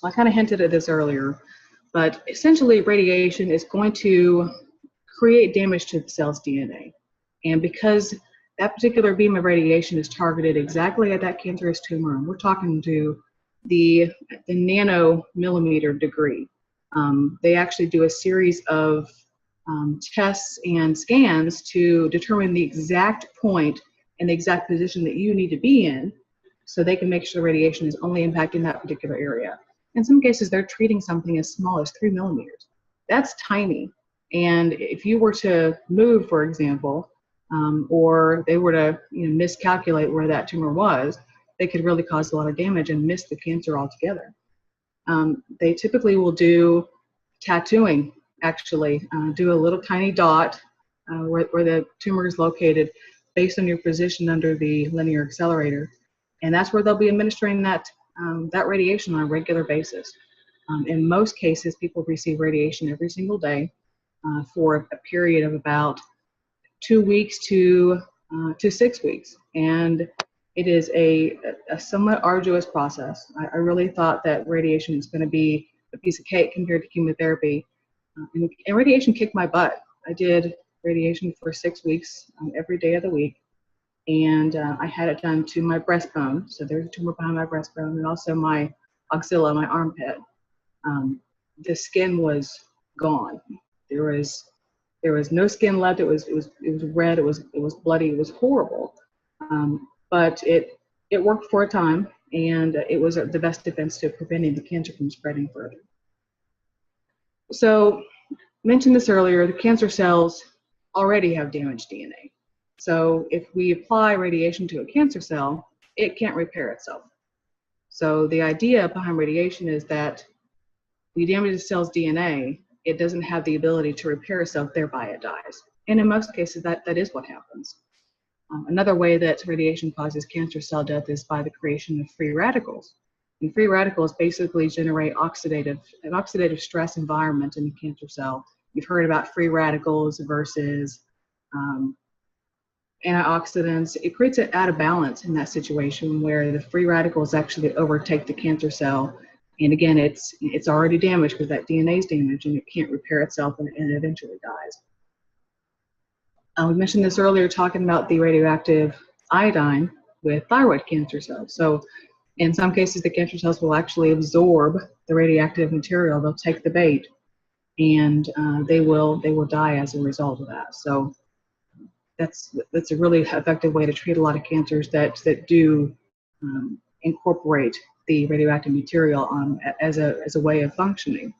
I kind of hinted at this earlier, but essentially radiation is going to create damage to the cell's DNA. And because that particular beam of radiation is targeted exactly at that cancerous tumor, and we're talking to the nanomillimeter degree, they actually do a series of tests and scans to determine the exact point and the exact position that you need to be in, so they can make sure radiation is only impacting that particular area. In some cases, they're treating something as small as 3 millimeters. That's tiny. And if you were to move, for example, or they were to miscalculate where that tumor was, they could really cause a lot of damage and miss the cancer altogether. They typically will do tattooing, actually, do a little tiny dot where the tumor is located based on your position under the linear accelerator. And that's where they'll be administering that radiation on a regular basis. In most cases, people receive radiation every single day for a period of about 2 weeks to 6 weeks. And it is a somewhat arduous process. I really thought that radiation is going to be a piece of cake compared to chemotherapy. And radiation kicked my butt. I did radiation for 6 weeks every day of the week. And I had it done to my breastbone. So there's a tumor behind my breastbone, and also my axilla, my armpit. The skin was gone. There was no skin left. It was red. It was bloody. It was horrible. But it worked for a time, and it was the best defense to preventing the cancer from spreading further. So, mentioned this earlier, the cancer cells already have damaged DNA. So if we apply radiation to a cancer cell, it can't repair itself. So the idea behind radiation is that we damage the cell's DNA, it doesn't have the ability to repair itself, thereby it dies. And in most cases, that is what happens. Another way that radiation causes cancer cell death is by the creation of free radicals. And free radicals basically generate an oxidative stress environment in the cancer cell. You've heard about free radicals versus antioxidants. It creates it out of balance in that situation where the free radicals actually overtake the cancer cell. And again, it's already damaged because that DNA is damaged and it can't repair itself, and it eventually dies. We mentioned this earlier, talking about the radioactive iodine with thyroid cancer cells. So in some cases, the cancer cells will actually absorb the radioactive material. They'll take the bait, and they will die as a result of that. So that's a really effective way to treat a lot of cancers that do incorporate the radioactive material as a way of functioning.